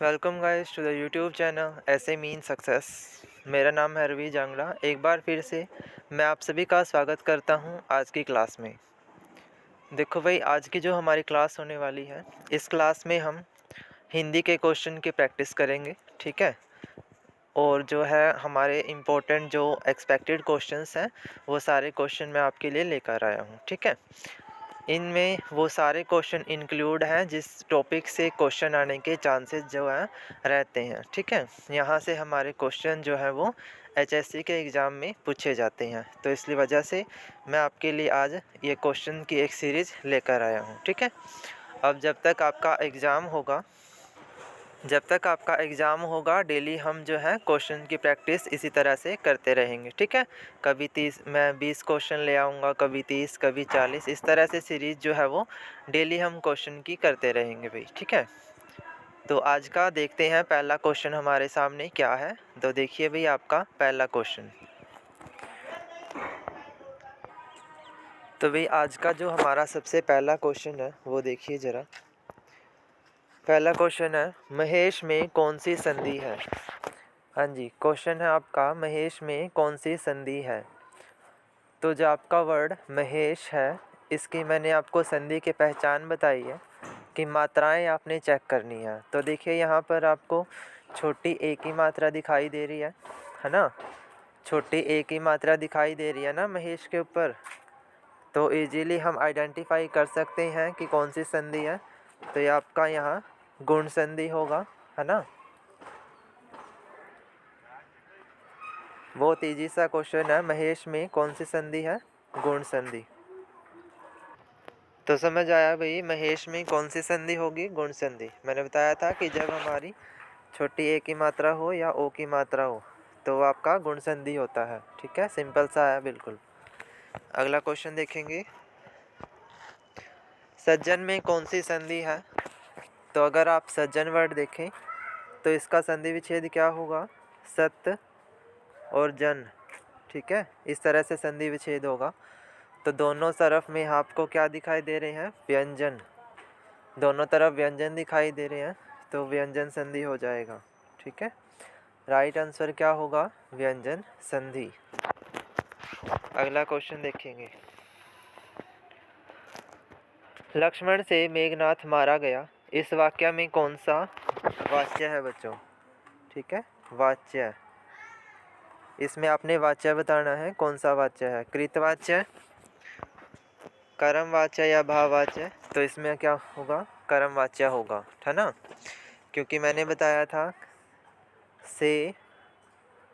Welcome guys to the YouTube channel ऐसे mean success. मेरा नाम है रवि जांगड़ा। एक बार फिर से मैं आप सभी का स्वागत करता हूं आज की क्लास में। देखो भाई, आज की जो हमारी क्लास होने वाली है, इस क्लास में हम हिंदी के क्वेश्चन की प्रैक्टिस करेंगे, ठीक है। और जो है हमारे इम्पोर्टेंट जो एक्सपेक्टेड क्वेश्चंस हैं, वो सारे क्वेश्चन मैं आपके लिए लेकर आया हूँ, ठीक है। इनमें वो सारे क्वेश्चन इंक्लूड हैं जिस टॉपिक से क्वेश्चन आने के चांसेस जो हैं रहते हैं, ठीक है। यहाँ से हमारे क्वेश्चन जो है वो एचएससी के एग्ज़ाम में पूछे जाते हैं, तो इसलिए वजह से मैं आपके लिए आज ये क्वेश्चन की एक सीरीज़ लेकर आया हूँ, ठीक है। अब जब तक आपका एग्ज़ाम होगा डेली हम जो है क्वेश्चन की प्रैक्टिस इसी तरह से करते रहेंगे, ठीक है। कभी 20 क्वेश्चन ले आऊँगा, कभी 30, कभी 40, इस तरह से सीरीज़ जो है वो डेली हम क्वेश्चन की करते रहेंगे भाई, ठीक है। तो आज का देखते हैं पहला क्वेश्चन हमारे सामने क्या है। तो देखिए भाई, आपका पहला क्वेश्चन। तो भाई आज का जो हमारा सबसे पहला क्वेश्चन है वो देखिए ज़रा। पहला क्वेश्चन है, महेश में कौन सी संधि है। हाँ जी, क्वेश्चन है आपका, महेश में कौन सी संधि है। तो जो आपका वर्ड महेश है, इसकी मैंने आपको संधि की पहचान बताई है कि मात्राएं आपने चेक करनी है। तो देखिए यहाँ पर आपको छोटी ए की मात्रा दिखाई दे रही है ना। छोटी ए की मात्रा दिखाई दे रही है ना महेश के ऊपर। तो इजीली हम आइडेंटिफाई कर सकते हैं कि कौन सी संधि है। तो ये आपका यहाँ गुण संधि होगा, है ना। बहुत ईजी सा क्वेश्चन है, महेश में कौन सी संधि है, गुण संधि। तो समझ आया भाई, महेश में कौन सी संधि होगी, गुण संधि। मैंने बताया था कि जब हमारी छोटी ए की मात्रा हो या ओ की मात्रा हो तो वो आपका गुण संधि होता है, ठीक है। सिंपल सा है बिल्कुल। अगला क्वेश्चन देखेंगे, सज्जन में कौन सी संधि है। तो अगर आप सज्जन वर्ड देखें तो इसका संधि विच्छेद क्या होगा, सत्य और जन, ठीक है। इस तरह से संधि विच्छेद होगा। तो दोनों तरफ में आपको क्या दिखाई दे रहे हैं, व्यंजन। दोनों तरफ व्यंजन दिखाई दे रहे हैं तो व्यंजन संधि हो जाएगा, ठीक है। राइट आंसर क्या होगा, व्यंजन संधि। अगला क्वेश्चन देखेंगे, लक्ष्मण से मेघनाथ मारा गया, इस वाक्य में कौन सा वाच्य है बच्चों, ठीक है। वाच्य, इसमें आपने वाच्य बताना है, कौन सा वाच्य है, कृतवाच्य, कर्मवाच्य या भाववाच्य। तो इसमें क्या होगा, कर्मवाच्य होगा, है ना। क्योंकि मैंने बताया था से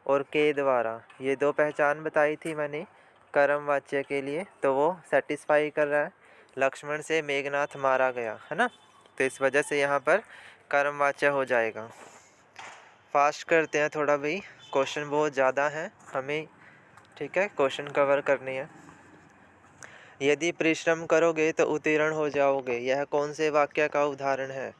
और के द्वारा ये दो पहचान बताई थी मैंने कर्मवाच्य के लिए, तो वो सेटिस्फाई कर रहा है। लक्ष्मण से मेघनाथ मारा गया, है ना। तो इस वजह से यहाँ पर कर्मवाच्य हो जाएगा। फास्ट करते हैं थोड़ा भाई, क्वेश्चन बहुत ज़्यादा हैं हमें, ठीक है, क्वेश्चन कवर करनी है। यदि परिश्रम करोगे तो उत्तीर्ण हो जाओगे, यह कौन से वाक्य का उदाहरण है।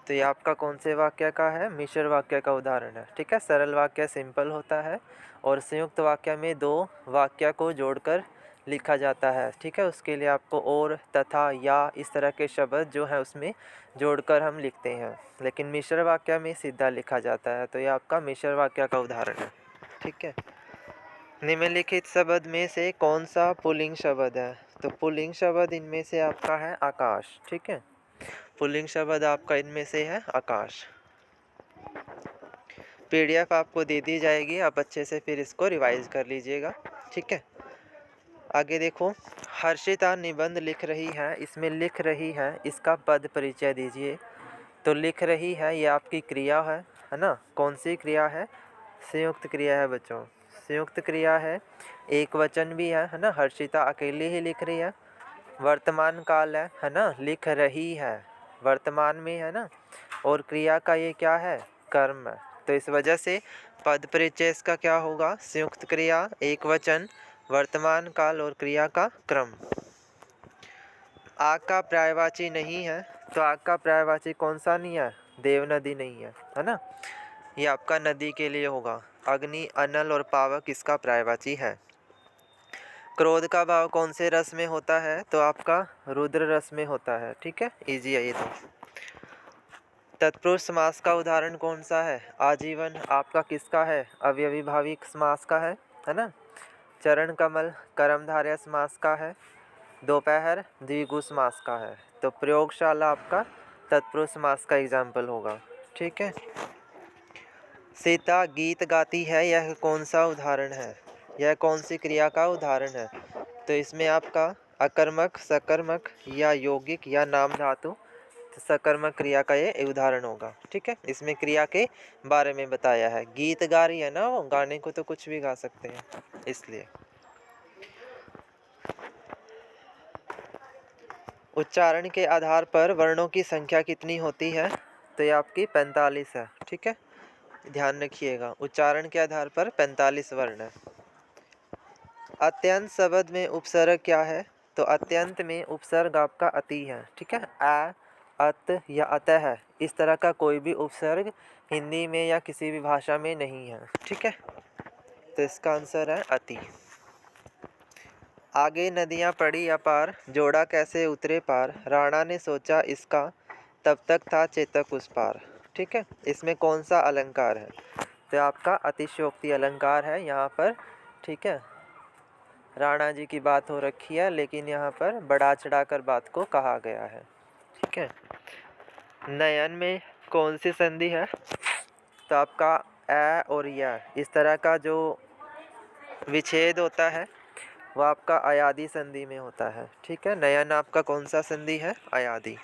तो ये आपका कौन से वाक्य का है, मिश्र वाक्य का उदाहरण है, ठीक है। सरल वाक्य सिंपल होता है और संयुक्त वाक्य में दो वाक्य को जोड़कर लिखा जाता है, ठीक है। उसके लिए आपको और, तथा, या इस तरह के शब्द जो है उसमें जोड़कर हम लिखते हैं, लेकिन मिश्र वाक्य में सीधा लिखा जाता है। तो ये आपका मिश्र वाक्य का उदाहरण है, ठीक है। निम्नलिखित शब्द में से कौन सा पुल्लिंग शब्द है। तो पुल्लिंग शब्द इनमें से आपका है आकाश, ठीक है। पुल्लिंग शब्द आपका इनमें से है आकाश। पीडीएफ आपको दे दी जाएगी, आप अच्छे से फिर इसको रिवाइज कर लीजिएगा, ठीक है। आगे देखो, हर्षिता निबंध लिख रही है, इसमें लिख रही है इसका पद परिचय दीजिए। तो लिख रही है ये आपकी क्रिया है ना। कौन सी क्रिया है, संयुक्त क्रिया है बच्चों, संयुक्त क्रिया है। एक वचन भी है ना, हर्षिता अकेली ही लिख रही है। वर्तमान काल है ना, लिख रही है, वर्तमान में है ना। और क्रिया का ये क्या है, कर्म है। तो इस वजह से पद परिचय इसका क्या होगा, संयुक्त क्रिया, एक वचन, वर्तमान काल और क्रिया का क्रम। आग का पर्यायवाची नहीं है, तो आग का पर्यायवाची कौन सा नहीं है, देव नदी नहीं है ना। ये आपका नदी के लिए होगा। अग्नि, अनल और पावक इसका पर्यायवाची है। क्रोध का भाव कौन से रस में होता है, तो आपका रुद्र रस में होता है, ठीक है। इजी है ये तो। तत्पुरुष समास का उदाहरण कौन सा है? आजीवन आपका किसका है? अव्ययीभावी समास का है ना। चरण कमल कर्मधारय समास का है। दोपहर द्विगु समास का है। तो प्रयोगशाला आपका तत्पुरुष समास का एग्जाम्पल होगा। ठीक है। सीता गीत गाती है, यह कौन सा उदाहरण है? यह कौन सी क्रिया का उदाहरण है? तो इसमें आपका अकर्मक, सकर्मक या यौगिक या नाम धातु सकर्मक क्रिया का ये उदाहरण होगा। ठीक है। इसमें क्रिया के बारे में बताया है। गीत गा रही है ना, वो गाने को तो कुछ भी गा सकते हैं, इसलिए। उच्चारण के आधार पर वर्णों की संख्या कितनी होती है? तो ये आपकी 45 है। ठीक है, ध्यान रखिएगा। उच्चारण के आधार पर 45 वर्ण है। अत्यंत शब्द में उपसर्ग क्या है? तो अत्यंत में उपसर्ग आपका अति है। ठीक है। अ, अत या अतः है, इस तरह का कोई भी उपसर्ग हिंदी में या किसी भी भाषा में नहीं है। ठीक है, तो इसका आंसर है अति। आगे नदियां पड़ी अपार, जोड़ा कैसे उतरे पार, राणा ने सोचा इसका, तब तक था चेतक उस पार। ठीक है, इसमें कौन सा अलंकार है? तो आपका अतिशयोक्ति अलंकार है यहाँ पर। ठीक है, राणा जी की बात हो रखी है, लेकिन यहाँ पर बढ़ा चढ़ाकर बात को कहा गया है। ठीक है। नयन में कौन सी संधि है? तो आपका ए और या, इस तरह का जो विच्छेद होता है वो आपका अयादि संधि में होता है। ठीक है। नयन आपका कौन सा संधि है? अयादि।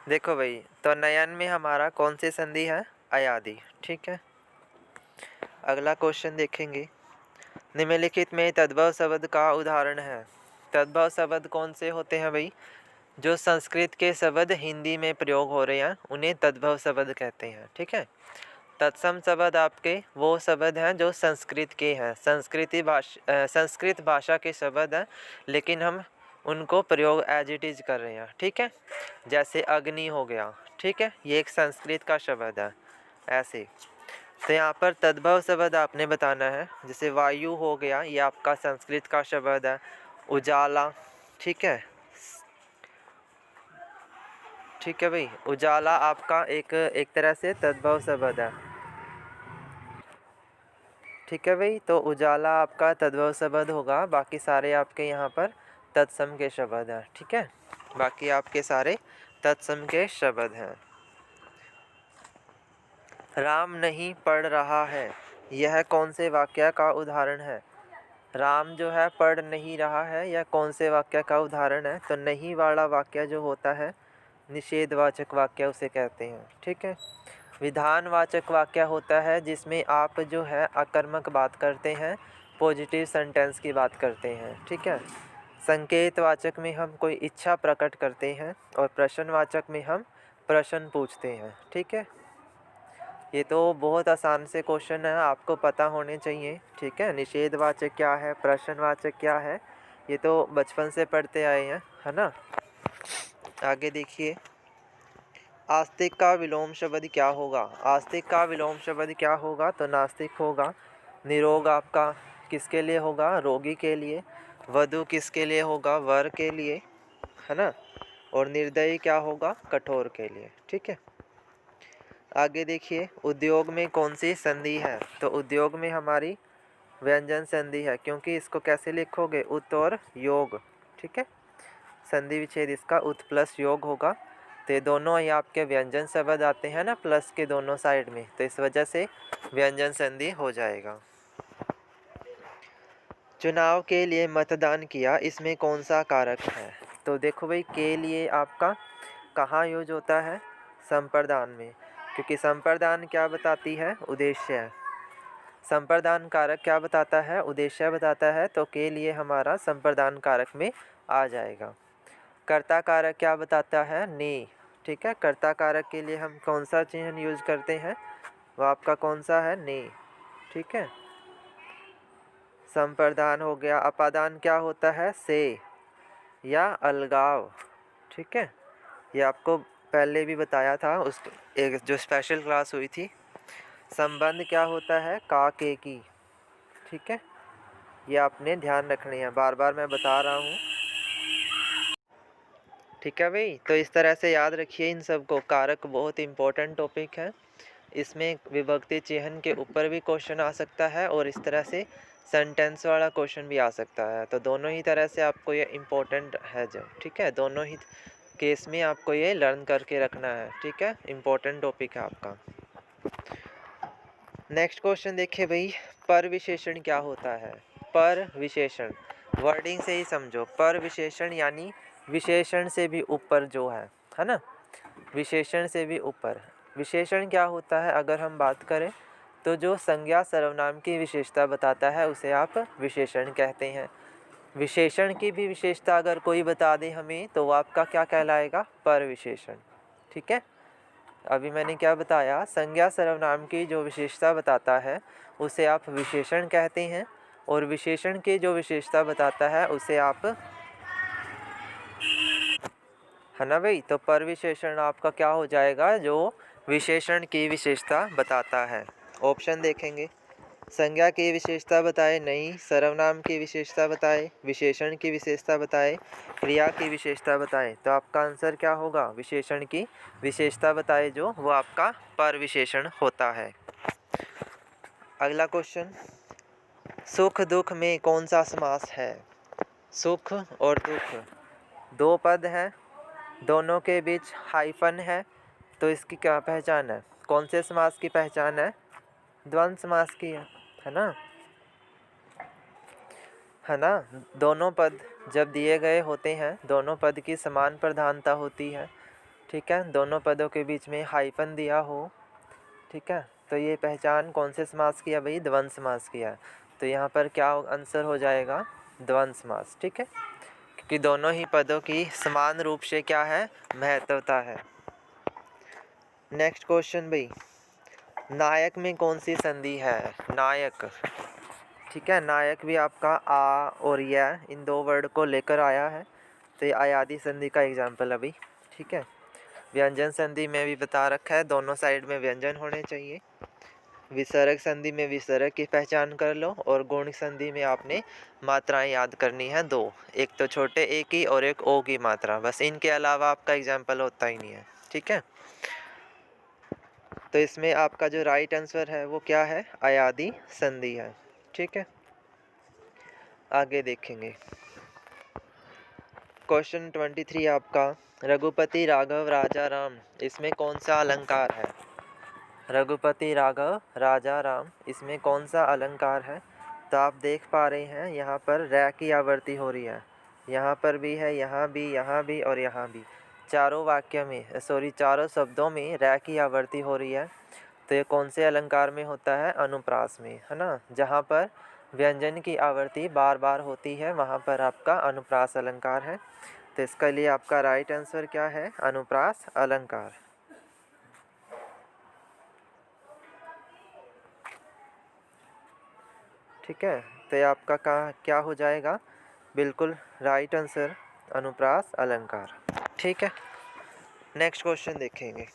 देखो भाई, तो नयन में हमारा कौन सी संधि है? अयादि। ठीक है। अगला क्वेश्चन देखेंगे। निम्नलिखित में तद्भव शब्द का उदाहरण है। तद्भव शब्द कौन से होते हैं भाई? जो संस्कृत के शब्द हिंदी में प्रयोग हो रहे हैं उन्हें तद्भव शब्द कहते हैं। ठीक है। तत्सम शब्द आपके वो शब्द हैं जो संस्कृत के हैं, संस्कृत भाषा के शब्द हैं, लेकिन हम उनको प्रयोग एज इट इज कर रहे हैं। ठीक है। जैसे अग्नि हो गया, ठीक है, ये एक संस्कृत का शब्द है। ऐसे तो यहाँ पर तद्भव शब्द आपने बताना है। जैसे वायु हो गया, ये आपका संस्कृत का शब्द है। उजाला, ठीक है, ठीक है भाई, उजाला आपका एक तरह से तद्भव शब्द है। ठीक है भाई, तो उजाला आपका तद्भव शब्द होगा। बाकी सारे आपके यहाँ पर तत्सम के शब्द हैं। ठीक है, बाकी आपके सारे तत्सम के शब्द हैं। राम नहीं पढ़ रहा है, यह कौन से वाक्य का उदाहरण है? राम जो है पढ़ नहीं रहा है, यह कौन से वाक्य का उदाहरण है? तो नहीं वाला वाक्य जो होता है निषेधवाचक वाक्य उसे कहते हैं। ठीक है। विधानवाचक वाक्य होता है जिसमें आप जो है आकर्मक बात करते हैं, पॉजिटिव सेंटेंस की बात करते हैं। ठीक है। संकेतवाचक में हम कोई इच्छा प्रकट करते हैं और प्रश्नवाचक में हम प्रश्न पूछते हैं। ठीक है। ये तो बहुत आसान से क्वेश्चन है, आपको पता होने चाहिए। ठीक है। निषेधवाचक क्या है, प्रश्नवाचक क्या है, ये तो बचपन से पढ़ते आए हैं, है ना। आगे देखिए, आस्तिक का विलोम शब्द क्या होगा? आस्तिक का विलोम शब्द क्या होगा? तो नास्तिक होगा। निरोग आपका किसके लिए होगा? रोगी के लिए। वधु किसके लिए होगा? वर के लिए, है ना। और निर्दयी क्या होगा? कठोर के लिए। ठीक है। आगे देखिए, उद्योग में कौन सी संधि है? तो उद्योग में हमारी व्यंजन संधि है, क्योंकि इसको कैसे लिखोगे? उत और योग। ठीक है। संधि विच्छेद इसका उत प्लस योग होगा। तो ये दोनों ही आपके व्यंजन शब्द आते हैं ना, प्लस के दोनों साइड में, तो इस वजह से व्यंजन संधि हो जाएगा। चुनाव के लिए मतदान किया, इसमें कौन सा कारक है? तो देखो भाई, के लिए आपका कहाँ यूज होता है? संप्रदान में, क्योंकि संप्रदान क्या बताती है? उद्देश्य। संप्रदान कारक क्या बताता है? उद्देश्य बताता है। तो के लिए हमारा संप्रदान कारक में आ जाएगा। कर्ता कारक क्या बताता है? ने। ठीक है। कर्ता कारक के लिए हम कौन सा चिन्ह यूज करते हैं? वो आपका कौन सा है? ने। ठीक है। संप्रदान हो गया। अपादान क्या होता है? से या अलगाव। ठीक है, ये आपको पहले भी बताया था, उस एक जो स्पेशल क्लास हुई थी। संबंध क्या होता है? का के की। ठीक है, ये आपने ध्यान रखनी है, बार बार मैं बता रहा हूँ। ठीक है भाई, तो इस तरह से याद रखिए इन सब को। कारक बहुत इंपॉर्टेंट टॉपिक है, इसमें विभक्ति चिह्न के ऊपर भी क्वेश्चन आ सकता है और इस तरह से सेंटेंस वाला क्वेश्चन भी आ सकता है। तो दोनों ही तरह से आपको ये इम्पोर्टेंट है जो, ठीक है, दोनों ही केस में आपको ये लर्न करके रखना है, ठीक है, इम्पोर्टेंट टॉपिक है आपका। नेक्स्ट क्वेश्चन देखिए भाई, पर विशेषण क्या होता है? पर विशेषण वर्डिंग से ही समझो। पर विशेषण यानी विशेषण से भी ऊपर जो है ना, विशेषण से भी ऊपर। विशेषण क्या होता है अगर हम बात करें तो जो संज्ञा सर्वनाम की विशेषता बताता है उसे आप विशेषण कहते हैं। विशेषण की भी विशेषता अगर कोई बता दे हमें तो वो आपका क्या कहलाएगा? पर विशेषण, ठीक है। अभी मैंने क्या बताया, संज्ञा सर्वनाम की जो विशेषता बताता है उसे आप विशेषण कहते हैं और विशेषण की जो विशेषता बताता है उसे आप, है ना भाई, तो पर विशेषण आपका क्या हो जाएगा? जो विशेषण की विशेषता बताता है। ऑप्शन देखेंगे, संज्ञा की विशेषता बताए, नहीं, सर्वनाम की विशेषता बताए, विशेषण की विशेषता बताए, क्रिया की विशेषता बताए। तो आपका आंसर क्या होगा? विशेषण की विशेषता बताए जो, वो आपका पर विशेषण होता है। अगला क्वेश्चन, सुख दुख में कौन सा समास है? सुख और दुख दो पद हैं, दोनों के बीच हाइफन है, तो इसकी क्या पहचान है? कौन से समास की पहचान है? द्वंद्व समास की है ना, है ना। दोनों पद जब दिए गए होते हैं, दोनों पद की समान प्रधानता होती है, ठीक है, दोनों पदों के बीच में हाइफन दिया हो, ठीक है, तो ये पहचान कौन से समास की है भाई? द्वंद्व समास की है। तो यहाँ पर क्या आंसर हो जाएगा? द्वंद्व समास, ठीक है, क्योंकि दोनों ही पदों की समान रूप से क्या है? महत्वता है। नेक्स्ट क्वेश्चन भाई, नायक में कौन सी संधि है? नायक, ठीक है, नायक भी आपका आ और या इन दो वर्ड को लेकर आया है, तो ये अयादि संधि का एग्जाम्पल अभी, ठीक है। व्यंजन संधि में भी बता रखा है दोनों साइड में व्यंजन होने चाहिए। विसर्ग संधि में विसर्ग की पहचान कर लो और गुण संधि में आपने मात्राएं याद करनी है दो, एक तो छोटे ए की और एक ओ की मात्रा, बस इनके अलावा आपका एग्जाम्पल होता ही नहीं है, ठीक है। तो इसमें आपका जो राइट आंसर है वो क्या है? अयादि संधि है, ठीक है। आगे देखेंगे क्वेश्चन 23 आपका, रघुपति राघव राजा राम, इसमें कौन सा अलंकार है? रघुपति राघव राजा राम, इसमें कौन सा अलंकार है? तो आप देख पा रहे हैं यहाँ पर रै की आवृत्ति हो रही है, यहाँ पर भी है, यहाँ भी और यहाँ भी, चारों वाक्य में, सॉरी चारों शब्दों में रै की आवृत्ति हो रही है। तो ये कौन से अलंकार में होता है? अनुप्रास में, है ना। जहाँ पर व्यंजन की आवृत्ति बार बार होती है वहाँ पर आपका अनुप्रास अलंकार है। तो इसके लिए आपका राइट आंसर क्या है? अनुप्रास अलंकार, ठीक है। तो ये आपका क्या हो जाएगा? बिल्कुल राइट आंसर अनुप्रास अलंकार, ठीक है। नेक्स्ट क्वेश्चन देखेंगे,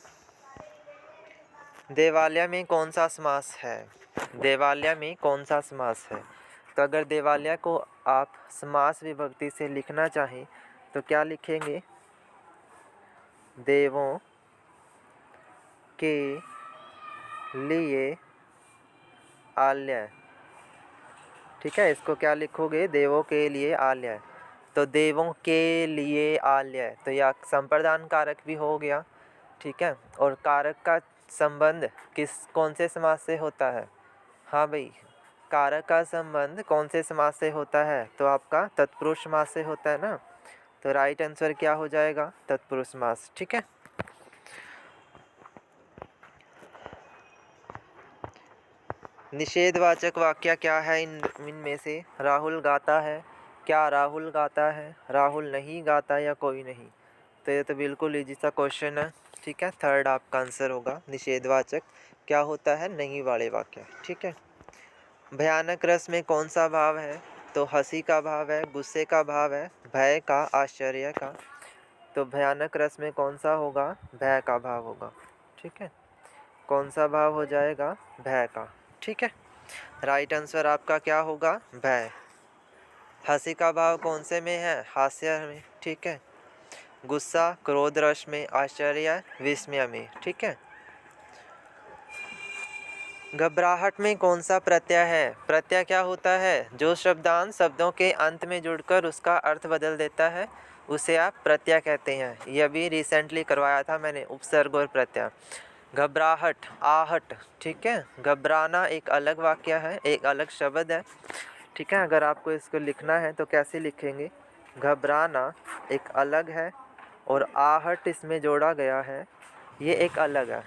देवालय में कौन सा समास है? देवालय में कौन सा समास है? तो अगर देवालय को आप समास विभक्ति से लिखना चाहें तो क्या लिखेंगे? देवों के लिए आलय, ठीक है, इसको क्या लिखोगे? देवों के लिए आलय। तो देवों के लिए आलय, तो यह संप्रदान कारक भी हो गया, ठीक है। और कारक का संबंध कौन से समास से होता है? हाँ भाई, कारक का संबंध कौन से समास से होता है? तो आपका तत्पुरुष समास से होता है ना। तो राइट आंसर क्या हो जाएगा? तत्पुरुष समास, ठीक है। निषेधवाचक वाक्य क्या है इनमें से? राहुल गाता है, क्या राहुल गाता है? राहुल नहीं गाता या कोई नहीं? तो ये तो बिल्कुल इजी सा क्वेश्चन है, ठीक है। थर्ड आपका आंसर होगा। निषेधवाचक क्या होता है? नहीं वाले वाक्य, ठीक है। भयानक रस में कौन सा भाव है? तो हंसी का भाव है, गुस्से का भाव है, भय का, आश्चर्य का। तो भयानक रस में कौन सा होगा? भय का भाव होगा, ठीक है। कौन सा भाव हो जाएगा? भय का, ठीक है। राइट आंसर आपका क्या होगा? भय। हंसी का भाव कौन से में है? हास्य में, ठीक है। गुस्सा, क्रोध रस में, आश्चर्य, विस्मय में। ठीक है। घबराहट में कौन सा प्रत्यय है? प्रत्यय क्या होता है? जो शब्दांश शब्दों के अंत में जुड़कर उसका अर्थ बदल देता है उसे आप प्रत्यय कहते हैं। ये अभी रिसेंटली करवाया था मैंने, उपसर्ग और प्रत्यय। घबराहट, आहट। ठीक है। घबराना एक अलग वाक्य है, एक अलग शब्द है। ठीक है। अगर आपको इसको लिखना है तो कैसे लिखेंगे? घबराना एक अलग है और आहट इसमें जोड़ा गया है, ये एक अलग है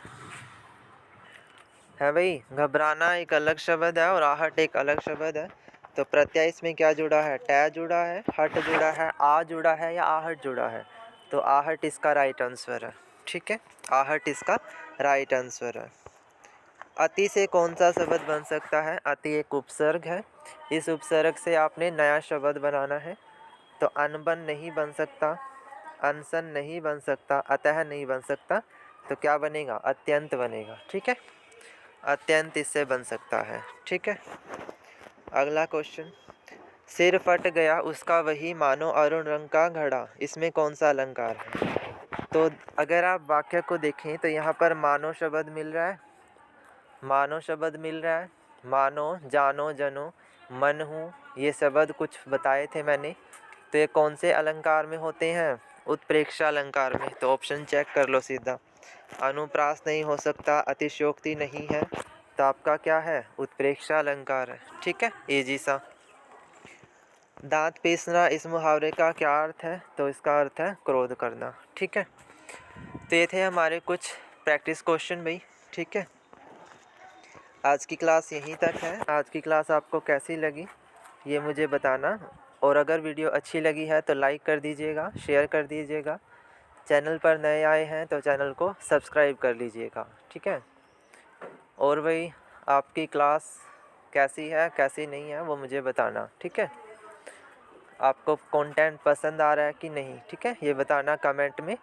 भाई। घबराना एक अलग शब्द है और आहट एक अलग शब्द है। तो प्रत्यय इसमें क्या जुड़ा है? ट जुड़ा है, हट जुड़ा है, आ जुड़ा है या आहट जुड़ा है? तो आहट इसका राइट आंसर है। ठीक है। आहट इसका राइट आंसर है। अति से कौन सा शब्द बन सकता है? अति एक उपसर्ग है। इस उपसर्ग से आपने नया शब्द बनाना है। तो अनबन नहीं बन सकता, अनसन नहीं बन सकता, अतः नहीं बन सकता। तो क्या बनेगा? अत्यंत बनेगा। ठीक है। अत्यंत इससे बन सकता है। ठीक है। अगला क्वेश्चन, सिर फट गया उसका वही मानो अरुण रंग का घड़ा, इसमें कौन सा अलंकार है? तो अगर आप वाक्य को देखें तो यहाँ पर मानो शब्द मिल रहा है, मानो शब्द मिल रहा है, मानो, जानो, जनो, मन हूँ, ये शब्द कुछ बताए थे मैंने। तो ये कौन से अलंकार में होते हैं? उत्प्रेक्षा अलंकार में। तो ऑप्शन चेक कर लो सीधा। अनुप्रास नहीं हो सकता, अतिशयोक्ति नहीं है, तो आपका क्या है? उत्प्रेक्षा अलंकार है। ठीक है। इजी सा। दांत पीसना इस मुहावरे का क्या अर्थ है? तो इसका अर्थ है क्रोध करना। ठीक है। तो ये थे हमारे कुछ प्रैक्टिस क्वेश्चन भाई। ठीक है। आज की क्लास यहीं तक है। आज की क्लास आपको कैसी लगी ये मुझे बताना, और अगर वीडियो अच्छी लगी है तो लाइक कर दीजिएगा, शेयर कर दीजिएगा। चैनल पर नए आए हैं तो चैनल को सब्सक्राइब कर लीजिएगा। ठीक है। और भाई आपकी क्लास कैसी है कैसी नहीं है वो मुझे बताना। ठीक है। आपको कंटेंट पसंद आ रहा है कि नहीं? ठीक है, ये बताना कमेंट में।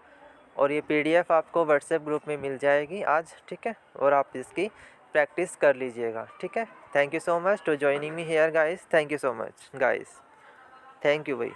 और ये पीडीएफ आपको व्हाट्सएप ग्रुप में मिल जाएगी आज। ठीक है। और आप इसकी प्रैक्टिस कर लीजिएगा। ठीक है। Thank you so much to joining me here guys. Thank you so much guys. Thank you भाई।